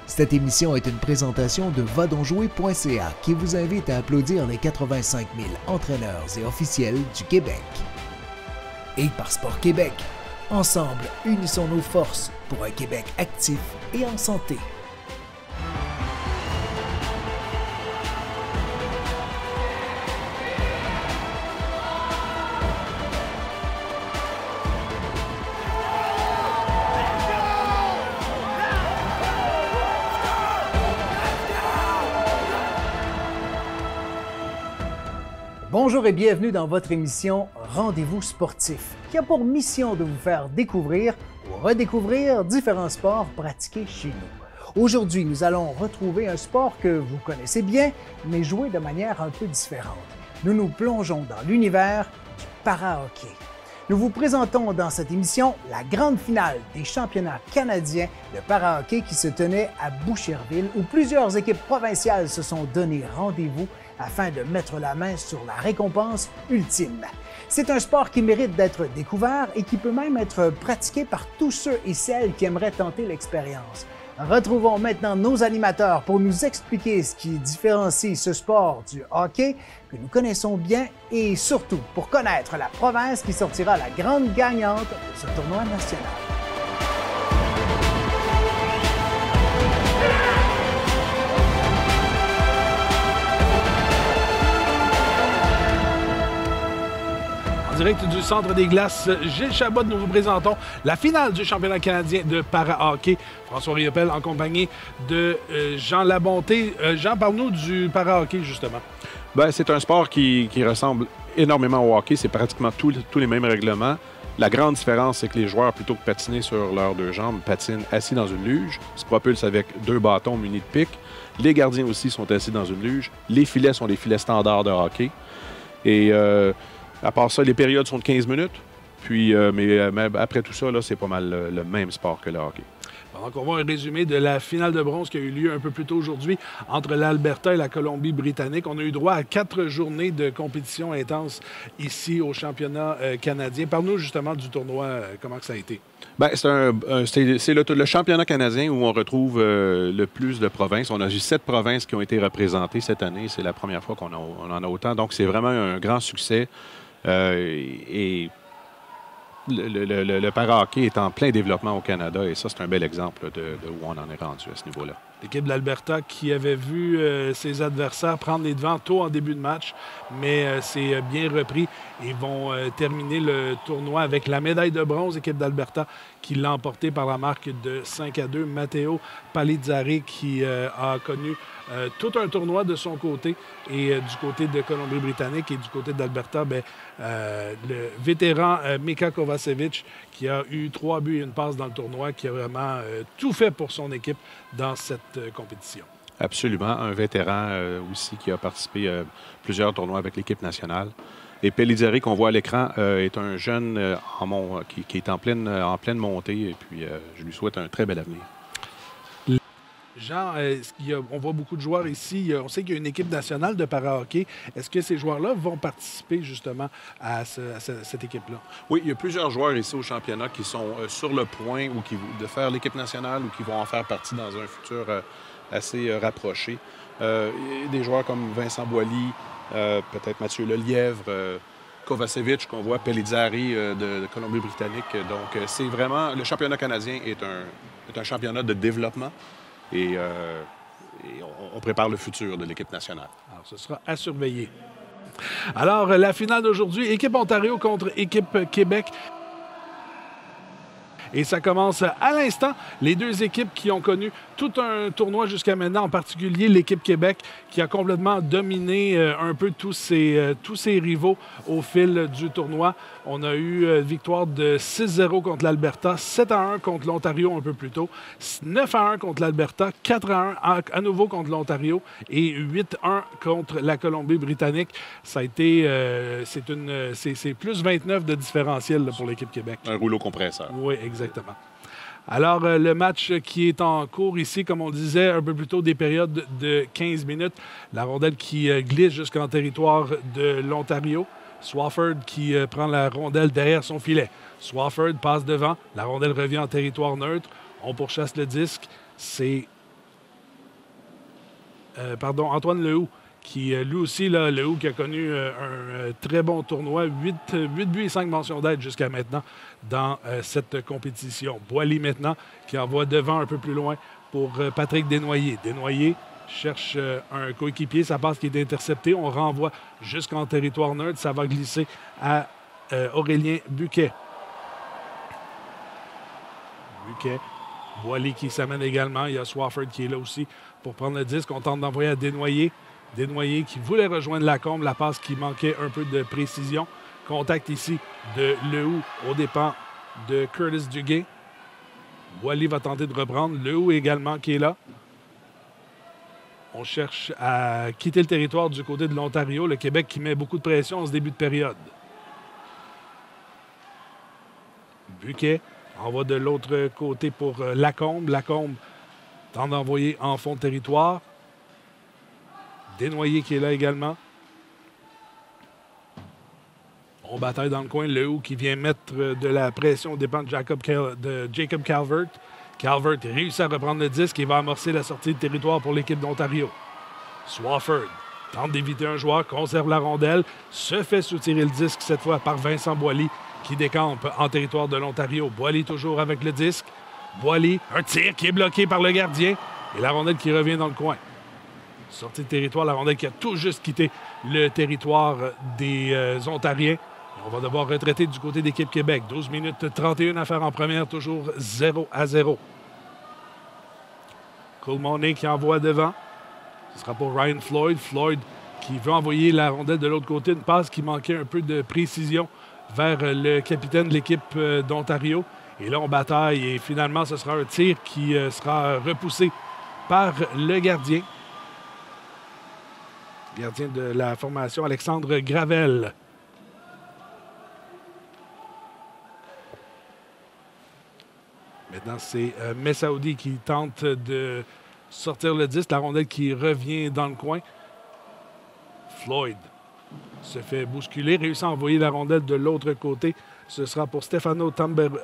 Cette émission est une présentation de vadonjouer.ca qui vous invite à applaudir les 85 000 entraîneurs et officiels du Québec. Et par Sport Québec, ensemble, unissons nos forces pour un Québec actif et en santé. Bonjour et bienvenue dans votre émission Rendez-vous sportif, qui a pour mission de vous faire découvrir ou redécouvrir différents sports pratiqués chez nous. Aujourd'hui, nous allons retrouver un sport que vous connaissez bien, mais joué de manière un peu différente. Nous nous plongeons dans l'univers du para-hockey. Nous vous présentons dans cette émission la grande finale des championnats canadiens de para-hockey qui se tenait à Boucherville, où plusieurs équipes provinciales se sont donné rendez-vous afin de mettre la main sur la récompense ultime. C'est un sport qui mérite d'être découvert et qui peut même être pratiqué par tous ceux et celles qui aimeraient tenter l'expérience. Retrouvons maintenant nos animateurs pour nous expliquer ce qui différencie ce sport du hockey que nous connaissons bien et surtout pour connaître la province qui sortira la grande gagnante de ce tournoi national. Direct du Centre des Glaces, Gilles Chabot, nous vous présentons la finale du championnat canadien de para-hockey. François Riopel en compagnie de Jean Labonté. Jean, parle-nous du para-hockey, justement. Bien, c'est un sport qui ressemble énormément au hockey. C'est pratiquement tous les mêmes règlements. La grande différence, c'est que les joueurs, plutôt que patiner sur leurs deux jambes, patinent assis dans une luge, se propulsent avec deux bâtons munis de pics. Les gardiens aussi sont assis dans une luge. Les filets sont des filets standards de hockey. Et à part ça, les périodes sont de 15 minutes. Puis, mais après tout ça, c'est pas mal le même sport que le hockey. Pendant qu'on voit un résumé de la finale de bronze qui a eu lieu un peu plus tôt aujourd'hui entre l'Alberta et la Colombie-Britannique, on a eu droit à 4 journées de compétition intense ici au championnat canadien. Parle-nous justement du tournoi, comment que ça a été? Bien, c'est le championnat canadien où on retrouve le plus de provinces. On a eu 7 provinces qui ont été représentées cette année. C'est la première fois qu'on en a autant. Donc, c'est vraiment un grand succès. Et le para-hockey est en plein développement au Canada et ça, c'est un bel exemple de où on en est rendu à ce niveau-là. L'équipe de l'Alberta qui avait vu ses adversaires prendre les devants tôt en début de match, mais c'est bien repris. Ils vont terminer le tournoi avec la médaille de bronze, l'équipe d'Alberta qui l'a emporté par la marque de 5-2. Matteo Palizzari qui a connu tout un tournoi de son côté et du côté de Colombie-Britannique et du côté d'Alberta, le vétéran Mika Kovacevic qui a eu 3 buts et une passe dans le tournoi, qui a vraiment tout fait pour son équipe dans cette compétition. Absolument. Un vétéran aussi qui a participé à plusieurs tournois avec l'équipe nationale. Et Pelizzari, qu'on voit à l'écran, est un jeune qui est en pleine montée et puis je lui souhaite un très bel avenir. Jean, on voit beaucoup de joueurs ici. On sait qu'il y a une équipe nationale de para-hockey. Est-ce que ces joueurs-là vont participer justement à cette équipe-là? Oui, il y a plusieurs joueurs ici au championnat qui sont sur le point de faire l'équipe nationale ou qui vont en faire partie dans un futur assez rapproché. Des joueurs comme Vincent Boilly, peut-être Mathieu Lelièvre, Kovacevic, qu'on voit, Pelizzari de Colombie-Britannique. Donc, c'est vraiment... Le championnat canadien est un championnat de développement. Et on prépare le futur de l'équipe nationale. Alors, ce sera à surveiller. Alors, la finale d'aujourd'hui, équipe Ontario contre équipe Québec. Et ça commence à l'instant. Les deux équipes qui ont connu tout un tournoi jusqu'à maintenant, en particulier l'équipe Québec, qui a complètement dominé un peu tous ses rivaux au fil du tournoi. On a eu victoire de 6-0 contre l'Alberta, 7-1 contre l'Ontario un peu plus tôt, 9-1 contre l'Alberta, 4-1 à nouveau contre l'Ontario et 8-1 contre la Colombie-Britannique. Ça a été, c'est plus 29 de différentiel là, pour l'équipe Québec. Un rouleau compresseur. Oui, exactement. Alors, le match qui est en cours ici, comme on disait un peu plus tôt, des périodes de 15 minutes. La rondelle qui glisse jusqu'en territoire de l'Ontario. Swafford qui prend la rondelle derrière son filet. Swafford passe devant. La rondelle revient en territoire neutre. On pourchasse le disque. C'est Antoine Lehoux, qui lui aussi, là, Lehoux qui a connu un très bon tournoi, 8 buts et 5 mentions d'aide jusqu'à maintenant dans cette compétition. Boily maintenant qui envoie devant un peu plus loin pour Patrick Desnoyers. Desnoyers cherche un coéquipier, sa passe qui est interceptée. On renvoie jusqu'en territoire neutre. Ça va glisser à Aurélien Buquet. Buquet. Boily qui s'amène également. Il y a Swafford qui est là aussi pour prendre le disque. On tente d'envoyer à Desnoyers. Desnoyers qui voulait rejoindre Lacombe. La passe qui manquait un peu de précision. Contact ici de Lehoux aux dépens de Curtis Duguay. Boily va tenter de reprendre. Lehoux également qui est là. On cherche à quitter le territoire du côté de l'Ontario. Le Québec qui met beaucoup de pression en ce début de période. Buquet envoie de l'autre côté pour Lacombe. Lacombe tente d'envoyer en fond de territoire. Desnoyers qui est là également. On bataille dans le coin. Lehoux qui vient mettre de la pression aux dépens de Jacob Calvert. Calvert réussit à reprendre le disque et va amorcer la sortie de territoire pour l'équipe d'Ontario. Swafford tente d'éviter un joueur, conserve la rondelle, se fait soutirer le disque cette fois par Vincent Boily qui décampe en territoire de l'Ontario. Boily toujours avec le disque. Boily, un tir qui est bloqué par le gardien et la rondelle qui revient dans le coin. Sortie de territoire, la rondelle qui a tout juste quitté le territoire des Ontariens. On va devoir retraiter du côté d'équipe Québec. 12 minutes 31 à faire en première, toujours 0-0. Cole Monet qui envoie devant. Ce sera pour Ryan Floyd. Floyd qui veut envoyer la rondelle de l'autre côté. Une passe qui manquait un peu de précision vers le capitaine de l'équipe d'Ontario. Et là, on bataille et finalement, ce sera un tir qui sera repoussé par le gardien. Gardien de la formation, Alexandre Gravel. Maintenant, c'est Messaoudi qui tente de sortir le disque. La rondelle qui revient dans le coin. Floyd se fait bousculer, réussit à envoyer la rondelle de l'autre côté. Ce sera pour Stefano Tamburello.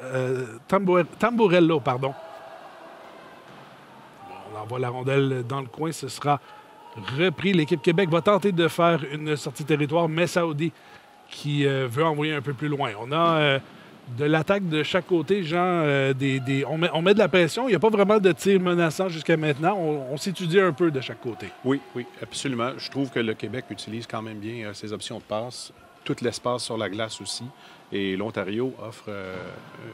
On envoie la rondelle dans le coin. Ce sera repris. L'équipe Québec va tenter de faire une sortie de territoire. Messaoudi qui veut envoyer un peu plus loin. On a de l'attaque de chaque côté, Jean. On met de la pression. Il n'y a pas vraiment de tir menaçant jusqu'à maintenant. On s'étudie un peu de chaque côté. Oui, absolument. Je trouve que le Québec utilise quand même bien ses options de passe. Tout l'espace sur la glace aussi. Et l'Ontario offre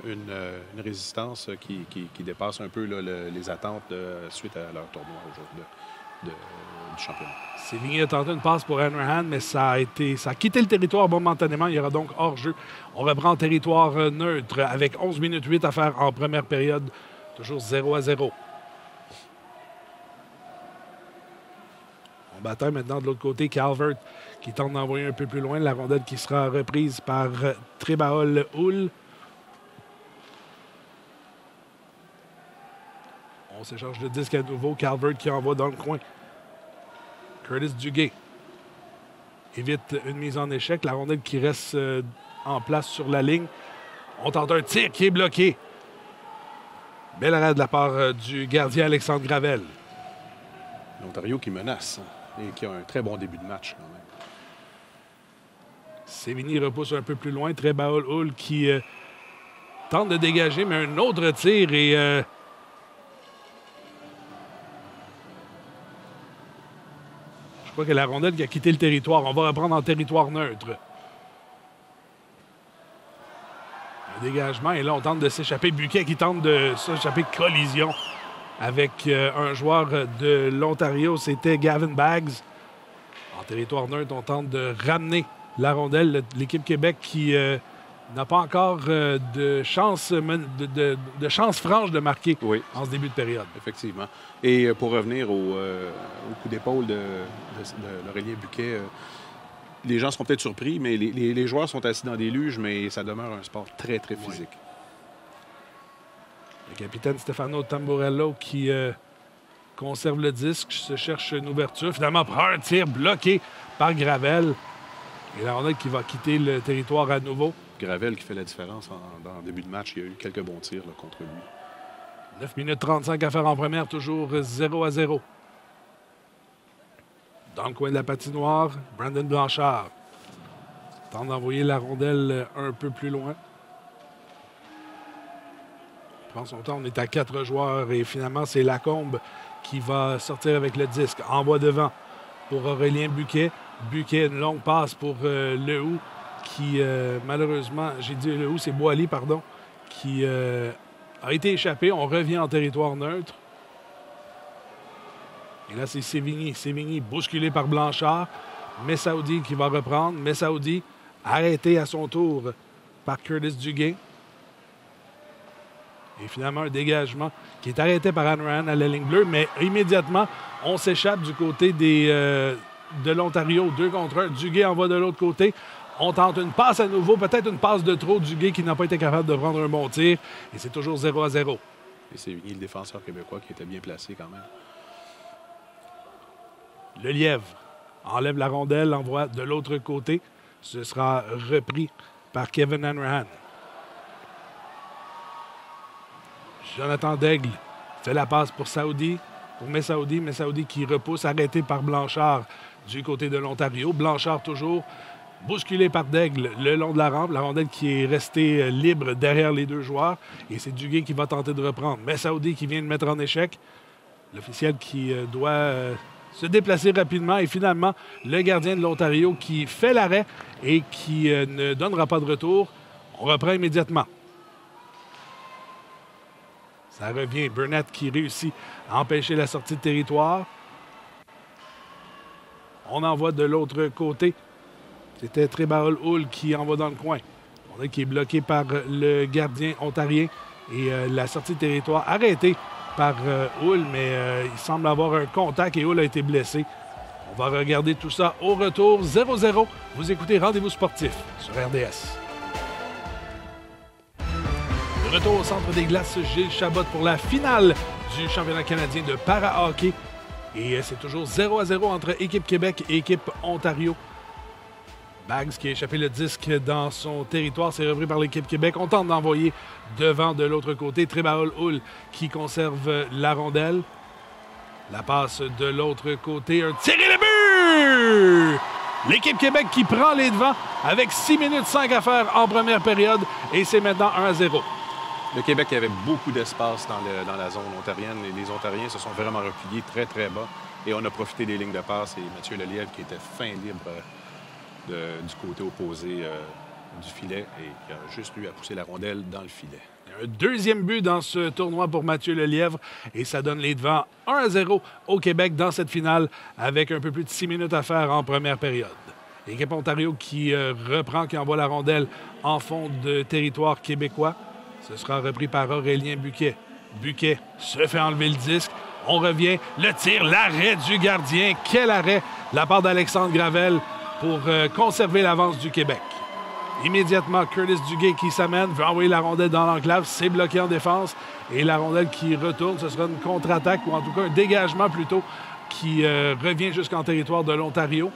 une résistance qui dépasse un peu là, les attentes suite à leur tournoi aujourd'hui du championnat. Sévigny a tenté une passe pour Hanrahan, mais ça a quitté le territoire momentanément. Il y aura donc hors-jeu. On reprend en territoire neutre avec 11 minutes 8 à faire en première période. Toujours 0-0. On bataille maintenant de l'autre côté. Calvert qui tente d'envoyer un peu plus loin. La rondelle qui sera reprise par Trébaol Houle. On s'échange le disque à nouveau. Calvert qui envoie dans le coin. Curtis Duguay évite une mise en échec. La rondelle qui reste en place sur la ligne. On tente un tir qui est bloqué. Bel arrêt de la part du gardien Alexandre Gravel. L'Ontario qui menace et qui a un très bon début de match quand même. Sévigny repousse un peu plus loin. Trébaol Houle qui tente de dégager, mais un autre tir et... Je crois que la rondelle qui a quitté le territoire. On va reprendre en territoire neutre. Un dégagement. Et là, on tente de s'échapper. Buquet qui tente de s'échapper. Collision avec un joueur de l'Ontario. C'était Gavin Baggs. En territoire neutre, on tente de ramener la rondelle. L'équipe Québec qui n'a pas encore de chance franche de marquer en ce début de période. Effectivement. Et pour revenir au coup d'épaule de l'Aurélien Buquet, les gens seront peut-être surpris, mais les joueurs sont assis dans des luges, mais ça demeure un sport très, très physique. Le capitaine Stefano Tamburello qui conserve le disque, se cherche une ouverture. Finalement, prend un tir bloqué par Gravel. Et la rondelle qui va quitter le territoire à nouveau. Gravel qui fait la différence dans le début de match. Il y a eu quelques bons tirs là, contre lui. 9 minutes 35 à faire en première, toujours 0-0. Dans le coin de la patinoire, Brandon Blanchard tente d'envoyer la rondelle un peu plus loin. Il prend son temps, on est à 4 joueurs et finalement, c'est Lacombe qui va sortir avec le disque. Envoie devant pour Aurélien Buquet. Buquet, une longue passe pour Lehoux qui, malheureusement, j'ai dit Lehoux, c'est Boily, pardon, qui a été échappé. On revient en territoire neutre. Et là, c'est Sévigny. Sévigny bousculé par Blanchard. Messaoudi qui va reprendre. Messaoudi arrêté à son tour par Curtis Duguay. Et finalement, un dégagement qui est arrêté par Hanrahan à la ligne bleue. Mais immédiatement, on s'échappe du côté de l'Ontario. 2 contre 1. Duguay envoie de l'autre côté. On tente une passe à nouveau. Peut-être une passe de trop. Duguay qui n'a pas été capable de prendre un bon tir. Et c'est toujours 0-0. Et Sévigny, le défenseur québécois, qui était bien placé quand même. Le Lièvre enlève la rondelle, envoie de l'autre côté. Ce sera repris par Kevin Hanrahan. Jonathan Daigle fait la passe pour Saoudi, pour Messaoudi. Messaoudi qui repousse, arrêté par Blanchard du côté de l'Ontario. Blanchard toujours bousculé par Daigle le long de la rampe. La rondelle qui est restée libre derrière les 2 joueurs. Et c'est Duguay qui va tenter de reprendre. Messaoudi qui vient de mettre en échec. L'officiel qui doit se déplacer rapidement. Et finalement, le gardien de l'Ontario qui fait l'arrêt et qui ne donnera pas de retour. On reprend immédiatement. Ça revient. Burnett qui réussit à empêcher la sortie de territoire. On envoie de l'autre côté. C'était Trébaol Hull qui envoie dans le coin. On est qui est bloqué par le gardien ontarien. Et la sortie de territoire arrêtée par Hull, mais il semble avoir un contact et Hull a été blessé. On va regarder tout ça au retour. 0-0. Vous écoutez Rendez-vous sportif sur RDS. De retour au Centre des Glaces, Gilles Chabot pour la finale du championnat canadien de para-hockey. Et c'est toujours 0-0 entre Équipe Québec et Équipe Ontario. Bags qui a échappé le disque dans son territoire, c'est repris par l'Équipe Québec. On tente d'envoyer devant de l'autre côté. Trébaol Hull qui conserve la rondelle. La passe de l'autre côté. Un tir et le but! L'Équipe Québec qui prend les devants avec 6 minutes 5 à faire en première période. Et c'est maintenant 1-0. Le Québec avait beaucoup d'espace dans la zone ontarienne. Et les Ontariens se sont vraiment repliés très, très bas. Et on a profité des lignes de passe. Et Mathieu Lelièvre qui était fin libre du côté opposé du filet et qui a juste eu à pousser la rondelle dans le filet. Un deuxième but dans ce tournoi pour Mathieu Lelièvre et ça donne les devants 1-0 au Québec dans cette finale avec un peu plus de 6 minutes à faire en première période. L'équipe Ontario qui reprend, qui envoie la rondelle en fond de territoire québécois. Ce sera repris par Aurélien Buquet. Buquet se fait enlever le disque. On revient. Le tir, l'arrêt du gardien. Quel arrêt de la part d'Alexandre Gravel pour conserver l'avance du Québec. Immédiatement, Curtis Duguay qui s'amène, veut envoyer la rondelle dans l'enclave. C'est bloqué en défense. Et la rondelle qui retourne, ce sera une contre-attaque ou en tout cas un dégagement plutôt qui revient jusqu'en territoire de l'Ontario.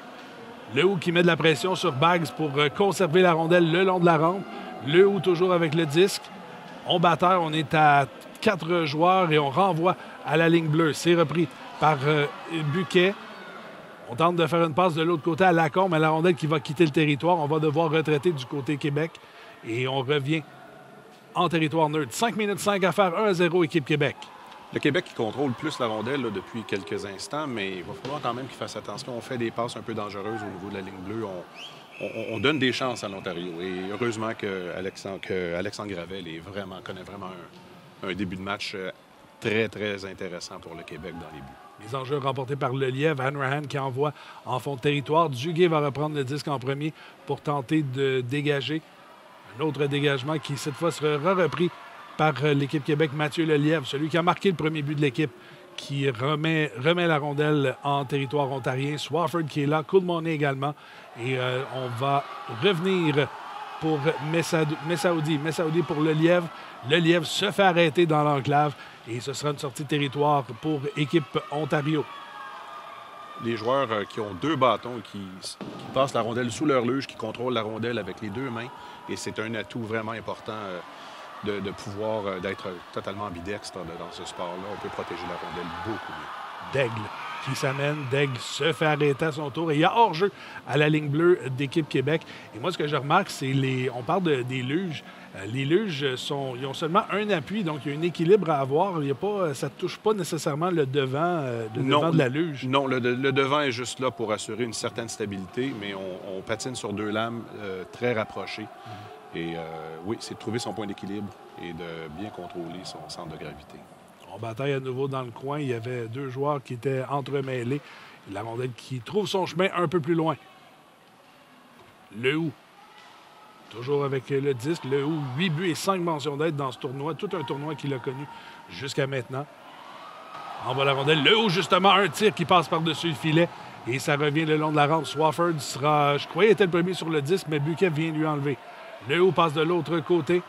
Lehoux qui met de la pression sur Bags pour conserver la rondelle le long de la rampe. Lehoux toujours avec le disque. On batteur, on est à 4 joueurs et on renvoie à la ligne bleue. C'est repris par Buquet. On tente de faire une passe de l'autre côté à Lacombe, mais la rondelle qui va quitter le territoire. On va devoir retraiter du côté Québec. Et on revient en territoire neutre. 5 minutes 5 à faire, 1-0 équipe Québec. Le Québec qui contrôle plus la rondelle là, depuis quelques instants, mais il va falloir quand même qu'il fasse attention. On fait des passes un peu dangereuses au niveau de la ligne bleue. On donne des chances à l'Ontario. Et heureusement qu'Alexandre Gravel connaît vraiment un début de match très, très intéressant pour le Québec dans les buts. Les enjeux remportés par le Lièvre. Hanrahan qui envoie en fond de territoire. Duguay va reprendre le disque en premier pour tenter de dégager. Un autre dégagement qui, cette fois, sera repris par l'équipe Québec. Mathieu Lelièvre, celui qui a marqué le premier but de l'équipe, qui remet la rondelle en territoire ontarien. Swafford qui est là. Coulmoney également. Et on va revenir pour Messaoudi. Messaoudi pour le Lièvre. Le Lièvre se fait arrêter dans l'enclave. Et ce sera une sortie de territoire pour équipe Ontario. Les joueurs qui ont 2 bâtons, qui passent la rondelle sous leur luge, qui contrôlent la rondelle avec les 2 mains. Et c'est un atout vraiment important de pouvoir d'être totalement ambidextre dans ce sport-là. On peut protéger la rondelle beaucoup mieux. Daigle qui s'amène. Daigle se fait arrêter à son tour. Et il y a hors-jeu à la ligne bleue d'équipe Québec. Et moi, ce que je remarque, c'est on parle des luges. Les luges, ils ont seulement un appui, donc il y a un équilibre à avoir. Ça ne touche pas nécessairement le devant, devant de la luge. Non, le devant est juste là pour assurer une certaine stabilité, mais on patine sur deux lames très rapprochées. Et oui, c'est de trouver son point d'équilibre et de bien contrôler son centre de gravité. On bataille à nouveau dans le coin. Il y avait deux joueurs qui étaient entremêlés. La rondelle qui trouve son chemin un peu plus loin. Lehoux. Toujours avec le disque. Lehoux, 8 buts et 5 mentions d'aide dans ce tournoi. Tout un tournoi qu'il a connu jusqu'à maintenant. Envoie la rondelle. Lehoux, justement, un tir qui passe par-dessus le filet. Et ça revient le long de la rampe. Swafford sera, je croyais, était le premier sur le disque, mais Buquet vient lui enlever. Lehoux passe de l'autre côté.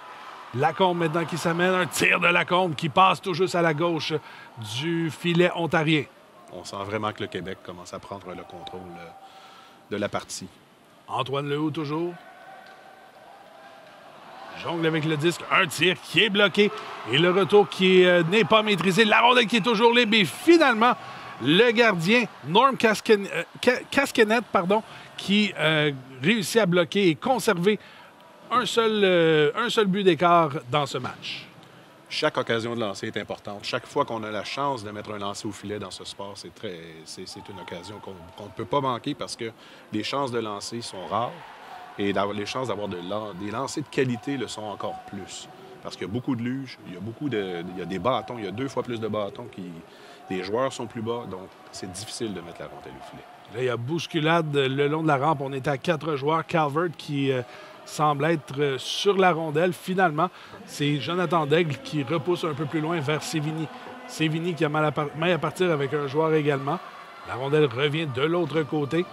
Lacombe maintenant qui s'amène. Un tir de Lacombe qui passe tout juste à la gauche du filet ontarien. On sent vraiment que le Québec commence à prendre le contrôle de la partie. Antoine Lehoux toujours. Jongle avec le disque. Un tir qui est bloqué. Et le retour qui n'est pas maîtrisé. La rondelle qui est toujours libre. Et finalement, le gardien, Norm Casquenet, qui réussit à bloquer et conserver un seul but d'écart dans ce match. Chaque occasion de lancer est importante. Chaque fois qu'on a la chance de mettre un lancer au filet dans ce sport, c'est une occasion qu'on ne peut pas manquer parce que les chances de lancer sont rares et les chances d'avoir des lancers de qualité le sont encore plus. Parce qu'il y a beaucoup de luges, il y a des bâtons, il y a 2 fois plus de bâtons, les joueurs sont plus bas, donc c'est difficile de mettre la rondelle au filet. Là, il y a bousculade le long de la rampe. On est à 4 joueurs. Calvert qui semble être sur la rondelle. Finalement, c'est Jonathan Daigle qui repousse un peu plus loin vers Sévigny. Sévigny qui a mal à partir avec un joueur également. La rondelle revient de l'autre côté.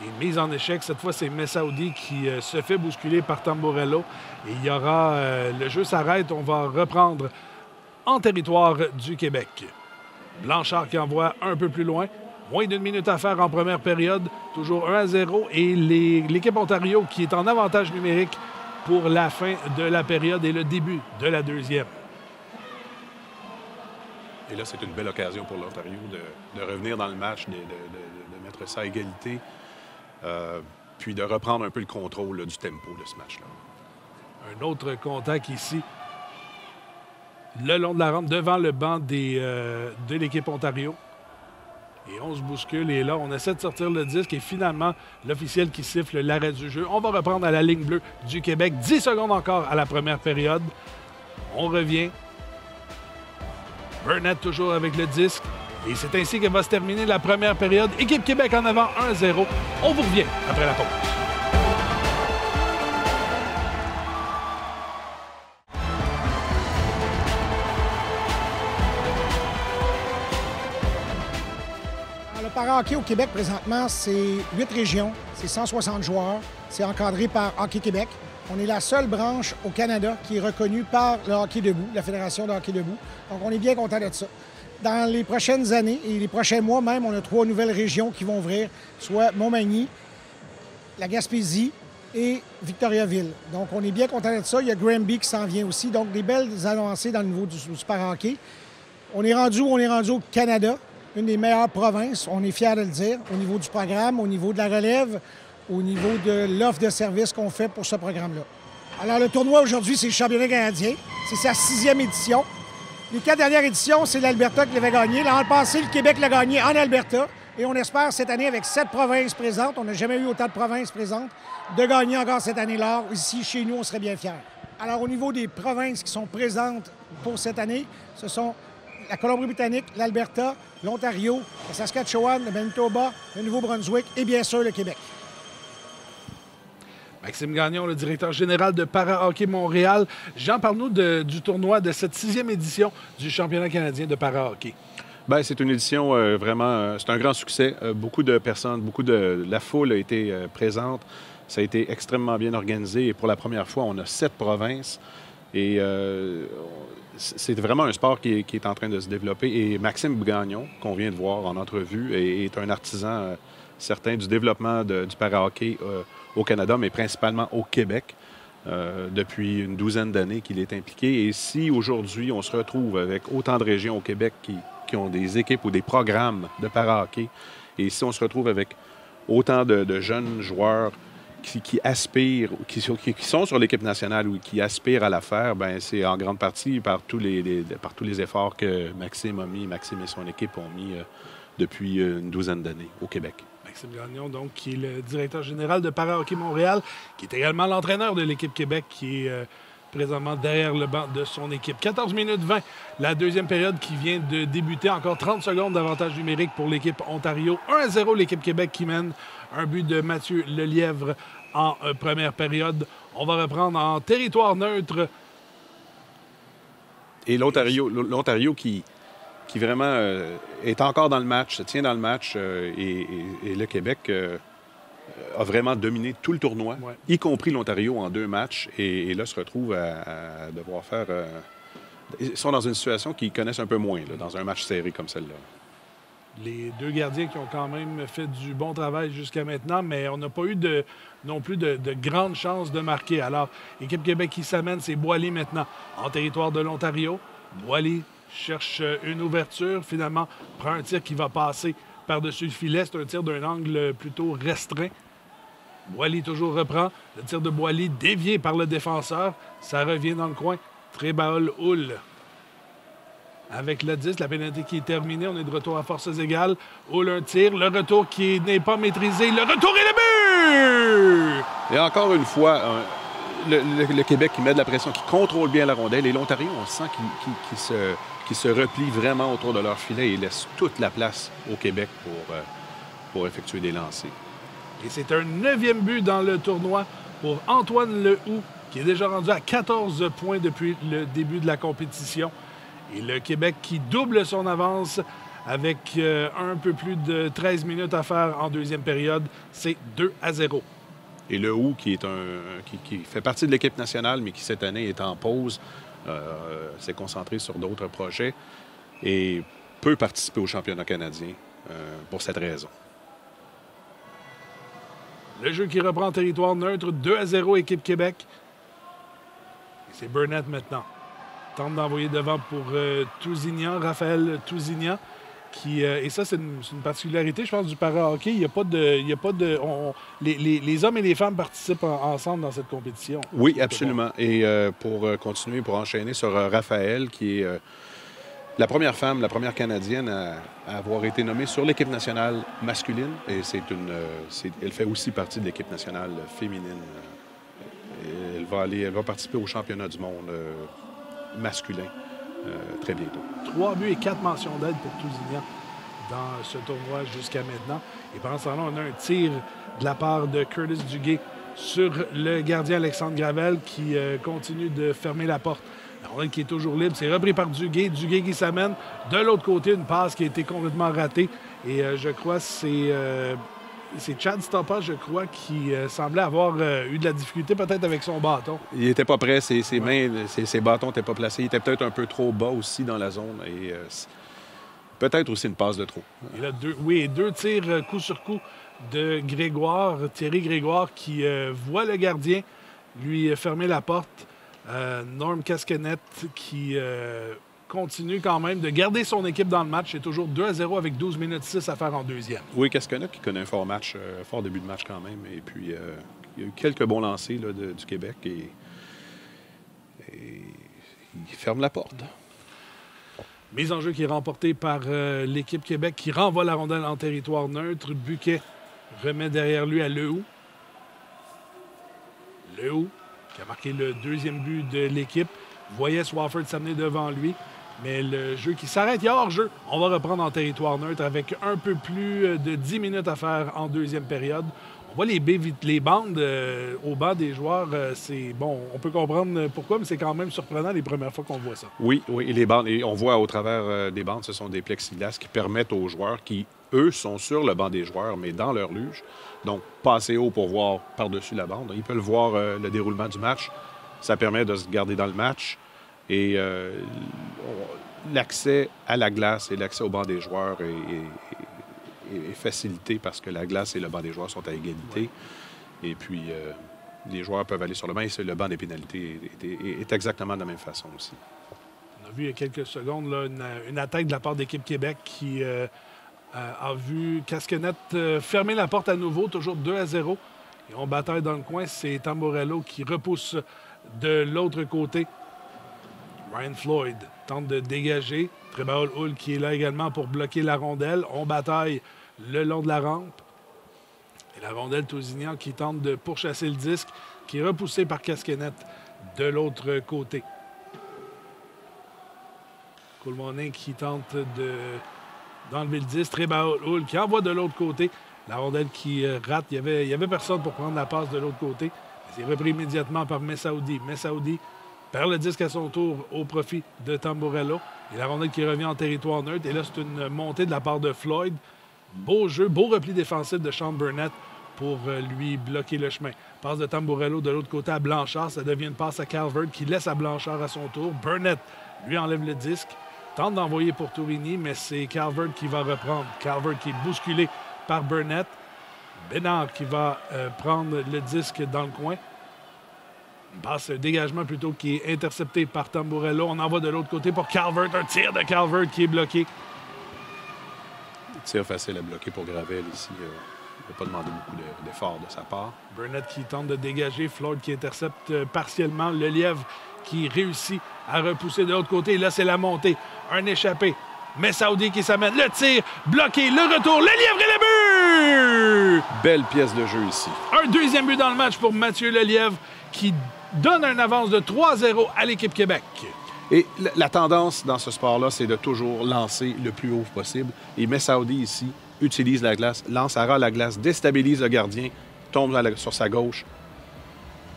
Et mise en échec, cette fois, c'est Messaoudi qui se fait bousculer par Tamborello. Et il y aura... le jeu s'arrête. On va reprendre en territoire du Québec. Blanchard qui envoie un peu plus loin. Moins d'1 minute à faire en première période. Toujours 1-0. Et l'équipe Ontario qui est en avantage numérique pour la fin de la période et le début de la deuxième. Et là, c'est une belle occasion pour l'Ontario de revenir dans le match, de mettre ça à égalité, puis de reprendre un peu le contrôle là, du tempo de ce match-là. Un autre contact ici, le long de la rampe, devant le banc de l'équipe Ontario. Et on se bouscule. Et là, on essaie de sortir le disque. Et finalement, l'officiel qui siffle l'arrêt du jeu. On va reprendre à la ligne bleue du Québec. 10 secondes encore à la première période. On revient. Burnett toujours avec le disque. Et c'est ainsi que va se terminer la première période. Équipe Québec en avant 1-0. On vous revient après la pause. Le para-hockey au Québec, présentement, c'est 8 régions, c'est 160 joueurs. C'est encadré par Hockey Québec. On est la seule branche au Canada qui est reconnue par le hockey debout, la Fédération de hockey debout. Donc, on est bien content de ça. Dans les prochaines années et les prochains mois même, on a 3 nouvelles régions qui vont ouvrir, soit Montmagny, la Gaspésie et Victoriaville. Donc, on est bien content de ça. Il y a Granby qui s'en vient aussi. Donc, des belles avancées dans le niveau du para-hockey. On est rendu où on est rendu au Canada. Une des meilleures provinces, on est fiers de le dire, au niveau du programme, au niveau de la relève, au niveau de l'offre de services qu'on fait pour ce programme-là. Alors, le tournoi aujourd'hui, c'est le championnat canadien. C'est sa 6e édition. Les 4 dernières éditions, c'est l'Alberta qui l'avait gagné. L'an passé, le Québec l'a gagné en Alberta. Et on espère cette année, avec 7 provinces présentes, on n'a jamais eu autant de provinces présentes, de gagner encore cette année-là. Ici, chez nous, on serait bien fiers. Alors, au niveau des provinces qui sont présentes pour cette année, ce sont la Colombie-Britannique, l'Alberta, l'Ontario, la Saskatchewan, le Manitoba, le Nouveau-Brunswick et bien sûr le Québec. Maxime Gagnon, le directeur général de Para-Hockey Montréal. Jean, parle-nous du tournoi de cette 6e édition du championnat canadien de Para-Hockey. Bien, c'est une édition vraiment... c'est un grand succès. Beaucoup de personnes, la foule a été présente. Ça a été extrêmement bien organisé. Et pour la première fois, on a 7 provinces. Et c'est vraiment un sport qui est en train de se développer. Et Maxime Gagnon, qu'on vient de voir en entrevue, est un artisan certain du développement du para-hockey au Canada, mais principalement au Québec. Depuis une douzaine d'années qu'il est impliqué. Et si aujourd'hui, on se retrouve avec autant de régions au Québec qui ont des équipes ou des programmes de para-hockey. Et si on se retrouve avec autant de jeunes joueurs qui aspirent, qui sont sur l'équipe nationale ou qui aspirent à la faire, bien, c'est en grande partie par tous les efforts que Maxime et son équipe ont mis depuis une douzaine d'années au Québec. Maxime Gagnon, donc, qui est le directeur général de Para-Hockey Montréal, qui est également l'entraîneur de l'équipe Québec, qui est présentement derrière le banc de son équipe. 14 minutes 20, la deuxième période qui vient de débuter. Encore 30 secondes d'avantage numérique pour l'équipe Ontario. 1-0 l'équipe Québec qui mène. Un but de Mathieu Lelièvre en première période. On va reprendre en territoire neutre. Et l'Ontario qui vraiment est encore dans le match, se tient dans le match, et le Québec a vraiment dominé tout le tournoi, Ouais. y compris l'Ontario en 2 matchs, et là se retrouve à devoir faire... ils sont dans une situation qu'ils connaissent un peu moins, là, dans un match serré comme celle-là. Les deux gardiens qui ont quand même fait du bon travail jusqu'à maintenant, mais on n'a pas eu non plus de grandes chances de marquer. Alors, équipe Québec qui s'amène, c'est Boily maintenant, en territoire de l'Ontario. Boily cherche une ouverture, finalement, prend un tir qui va passer par-dessus le filet. C'est un tir d'un angle plutôt restreint. Boily toujours reprend. Le tir de Boily dévié par le défenseur. Ça revient dans le coin. Trébal-Houle. Avec le 10, la pénalité qui est terminée. On est de retour à forces égales. Houle un tir. Le retour qui n'est pas maîtrisé. Le retour et le but! Et encore une fois, le Québec qui met de la pression, qui contrôle bien la rondelle, et l'Ontario, on sent qu'ils se replient vraiment autour de leur filet et laissent toute la place au Québec pour effectuer des lancers. Et c'est un 9e but dans le tournoi pour Antoine Lehoux, qui est déjà rendu à 14 points depuis le début de la compétition. Et le Québec qui double son avance avec un peu plus de 13 minutes à faire en deuxième période. C'est 2-0. Et Lehoux, qui fait partie de l'équipe nationale, mais qui cette année est en pause, s'est concentré sur d'autres projets et peut participer au championnat canadien pour cette raison. Le jeu qui reprend en territoire neutre, 2-0 équipe Québec. Et c'est Burnett maintenant. Tente d'envoyer devant pour Tousignan, Raphaël Tousignan. Et ça, c'est une particularité, je pense, du para-hockey. Les hommes et les femmes participent ensemble dans cette compétition. Oui, absolument. Et pour enchaîner sur Raphaël, qui est la première femme, la première Canadienne à avoir été nommée sur l'équipe nationale masculine. Et elle fait aussi partie de l'équipe nationale féminine. Et elle va participer au championnat du monde masculin très bientôt. 3 buts et 4 mentions d'aide pour Tousignan dans ce tournoi jusqu'à maintenant. Et pendant ce temps-là, on a un tir de la part de Curtis Duguay sur le gardien Alexandre Gravel qui continue de fermer la porte. La rondelle qui est toujours libre, c'est repris par Duguay. Duguay qui s'amène. De l'autre côté, une passe qui a été complètement ratée. Et je crois que c'est Chad Stoppa, je crois, qui semblait avoir eu de la difficulté peut-être avec son bâton. Il n'était pas prêt, ses mains, ses bâtons n'étaient pas placés. Il était peut-être un peu trop bas aussi dans la zone. Et peut-être aussi une passe de trop. Et là, deux tirs coup sur coup de Grégoire, Thierry Grégoire, qui voit le gardien lui fermer la porte. Norm Casquenette qui continue quand même de garder son équipe dans le match. C'est toujours 2-0 avec 12 minutes 6 à faire en deuxième. Oui, Casquenette qui connaît un fort match, fort début de match quand même. Et puis, il y a eu quelques bons lancers là, du Québec et il ferme la porte. Mise en jeu qui est remportée par l'équipe Québec qui renvoie la rondelle en territoire neutre. Buquet remet derrière lui à Lehoux. Lehoux qui a marqué le deuxième but de l'équipe. Voyait Swafford s'amener devant lui. Mais le jeu qui s'arrête, il y a hors-jeu. On va reprendre en territoire neutre avec un peu plus de 10 minutes à faire en deuxième période. On voit les bandes au banc des joueurs. C'est bon, on peut comprendre pourquoi, mais c'est quand même surprenant les premières fois qu'on voit ça. Oui, et les bandes, et on voit au travers des bandes, ce sont des plexiglas qui permettent aux joueurs qui, eux, sont sur le banc des joueurs, mais dans leur luge. Donc, pas assez haut pour voir par-dessus la bande. Ils peuvent voir le déroulement du match. Ça permet de se garder dans le match. Et l'accès à la glace et l'accès au banc des joueurs est facilité parce que la glace et le banc des joueurs sont à égalité. Ouais. Et puis, les joueurs peuvent aller sur le banc et le banc des pénalités est exactement de la même façon aussi. On a vu il y a quelques secondes là, une attaque de la part d'équipe Québec qui a vu Casquenette fermer la porte à nouveau, toujours 2-0. Et on bataille dans le coin, c'est Tamborello qui repousse de l'autre côté. Ryan Floyd tente de dégager. Trébal Hull qui est là également pour bloquer la rondelle. On bataille le long de la rampe. Et la rondelle Tousignan qui tente de pourchasser le disque, qui est repoussé par Casquenette de l'autre côté. Coulmonin qui tente d'enlever le disque. Trébal Hull qui envoie de l'autre côté. La rondelle qui rate. Il y avait personne pour prendre la passe de l'autre côté. C'est repris immédiatement par Messaoudi. Messaoudi perd le disque à son tour au profit de Tamborello. Et la rondelle qui revient en territoire neutre. Et là, c'est une montée de la part de Floyd. Beau jeu, beau repli défensif de Sean Burnett pour lui bloquer le chemin. Passe de Tamborello de l'autre côté à Blanchard. Ça devient une passe à Calvert qui laisse à Blanchard à son tour. Burnett lui enlève le disque. Tente d'envoyer pour Tourigny, mais c'est Calvert qui va reprendre. Calvert qui est bousculé par Burnett. Bénard qui va prendre le disque dans le coin. Une passe, un dégagement plutôt qui est intercepté par Tamborello. On envoie de l'autre côté pour Calvert. Un tir de Calvert qui est bloqué. Tir facile à bloquer pour Gravel ici. Il n'a pas demandé beaucoup d'efforts de sa part. Burnett qui tente de dégager. Floyd qui intercepte partiellement. Le Lièvre qui réussit à repousser de l'autre côté. Là, c'est la montée. Un échappé. Messaoudi qui s'amène. Le tir bloqué. Le retour. Le Lièvre et le but! Belle pièce de jeu ici. Un deuxième but dans le match pour Mathieu Lelièvre qui donne une avance de 3-0 à l'équipe Québec. Et la tendance dans ce sport-là, c'est de toujours lancer le plus haut possible. Et Messaoudi ici utilise la glace, lance à ras la glace, déstabilise le gardien, tombe sur sa gauche.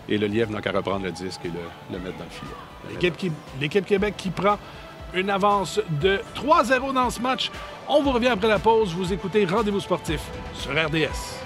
Et le Lièvre n'a qu'à reprendre le disque et le mettre dans le filet. L'équipe Québec qui prend une avance de 3-0 dans ce match. On vous revient après la pause. Vous écoutez Rendez-vous sportif sur RDS.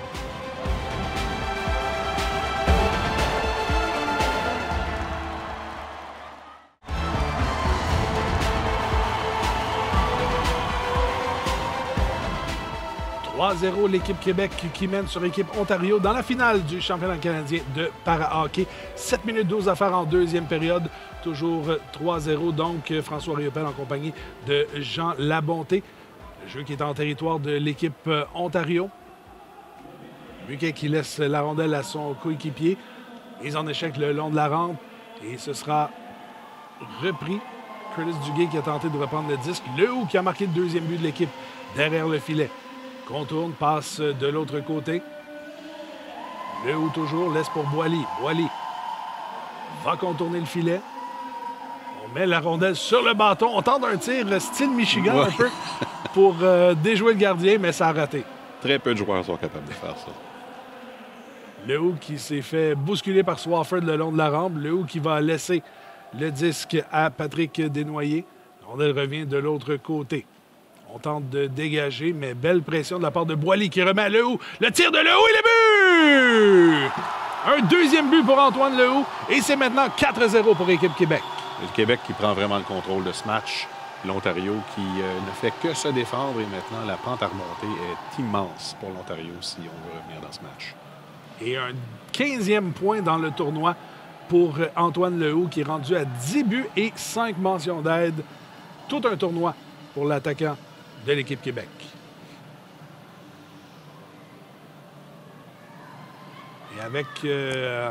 L'équipe Québec qui mène sur l'équipe Ontario dans la finale du championnat canadien de para-hockey. 7 minutes 12 à faire en deuxième période. Toujours 3-0. Donc, François Riopel en compagnie de Jean Labonté. Le jeu qui est en territoire de l'équipe Ontario. Buquet qui laisse la rondelle à son coéquipier. Mise en échec le long de la rampe. Et ce sera repris. Curtis Duguay qui a tenté de reprendre le disque. Le Hou qui a marqué le deuxième but de l'équipe derrière le filet. Contourne, passe de l'autre côté. Le Hou toujours, laisse pour Boily. Boily va contourner le filet. On met la rondelle sur le bâton. On tente un tir style Michigan un peu pour déjouer le gardien, mais ça a raté. Très peu de joueurs sont capables de faire ça. Le Hou qui s'est fait bousculer par Swafford le long de la rampe. Le Hou qui va laisser le disque à Patrick Desnoyers. La rondelle revient de l'autre côté. On tente de dégager, mais belle pression de la part de Boily qui remet à Le Hou. Le tir de Le Hou et le but! Un deuxième but pour Antoine Le Hou. Et c'est maintenant 4-0 pour l'équipe Québec. Le Québec qui prend vraiment le contrôle de ce match. L'Ontario qui ne fait que se défendre. Et maintenant, la pente à remonter est immense pour l'Ontario si on veut revenir dans ce match. Et un 15e point dans le tournoi pour Antoine Le Hou qui est rendu à 10 buts et 5 mentions d'aide. Tout un tournoi pour l'attaquant de l'équipe Québec. Et avec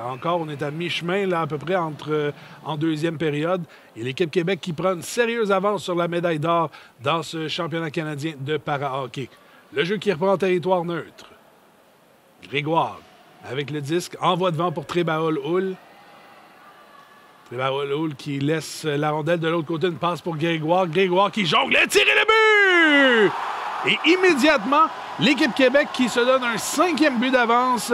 encore, on est à mi-chemin, là, à peu près, en deuxième période. Et l'équipe Québec qui prend une sérieuse avance sur la médaille d'or dans ce championnat canadien de para-hockey. Le jeu qui reprend en territoire neutre. Grégoire, avec le disque, envoie devant pour Trébal Hull. Trébal Hull qui laisse la rondelle de l'autre côté, une passe pour Grégoire. Grégoire qui jongle, tire et le but! Et immédiatement, l'équipe Québec qui se donne un 5e but d'avance.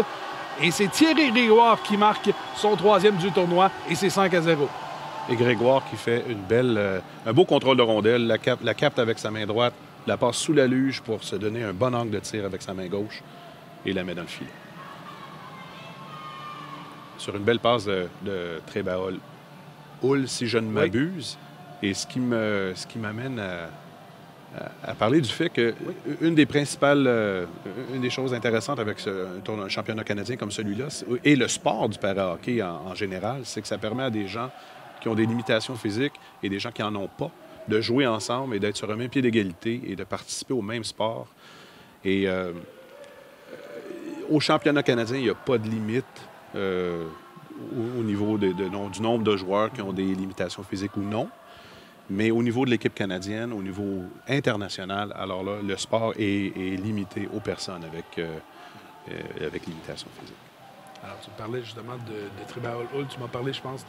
Et c'est Thierry Grégoire qui marque son 3e du tournoi. Et c'est 5-0. Et Grégoire qui fait un beau contrôle de rondelle. La capte avec sa main droite, la passe sous la luge pour se donner un bon angle de tir avec sa main gauche. Et la met dans le filet. Sur une belle passe de Trébal Hull, si je ne m'abuse. Et ce qui m'amène à parler du fait que une des choses intéressantes avec un championnat canadien comme celui-là et le sport du para-hockey en général, c'est que ça permet à des gens qui ont des limitations physiques et des gens qui n'en ont pas, de jouer ensemble et d'être sur un même pied d'égalité et de participer au même sport. Et au championnat canadien, il n'y a pas de limite au niveau du nombre de joueurs qui ont des limitations physiques ou non. Mais au niveau de l'équipe canadienne, au niveau international, alors là, le sport est limité aux personnes avec limitation physique. Alors, tu me parlais justement de Tribal Hall. Tu m'as parlé, je pense,